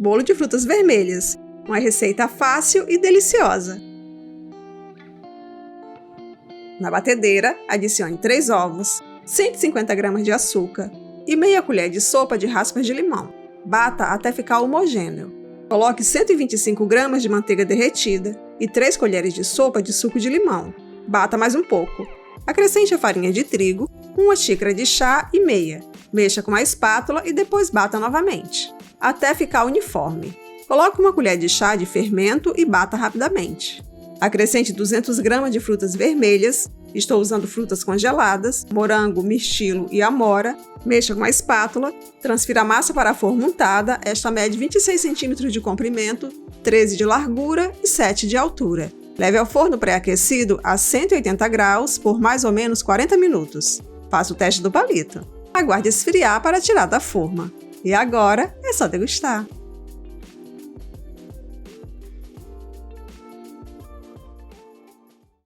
bolo de frutas vermelhas, uma receita fácil e deliciosa. Na batedeira, adicione 3 ovos, 150 gramas de açúcar e meia colher de sopa de raspas de limão. Bata até ficar homogêneo. Coloque 125 gramas de manteiga derretida e 3 colheres de sopa de suco de limão. Bata mais um pouco. Acrescente a farinha de trigo, 1 xícara de chá e meia. Mexa com a espátula e depois bata novamente, até ficar uniforme. Coloque 1 colher de chá de fermento e bata rapidamente. Acrescente 200 gramas de frutas vermelhas, estou usando frutas congeladas, morango, mirtilo e amora. Mexa com a espátula, transfira a massa para a forma untada, esta mede 26 cm de comprimento, 13 de largura e 7 de altura. Leve ao forno pré-aquecido a 180 graus por mais ou menos 40 minutos. Faça o teste do palito. Aguarde esfriar para tirar da forma. E agora é só degustar!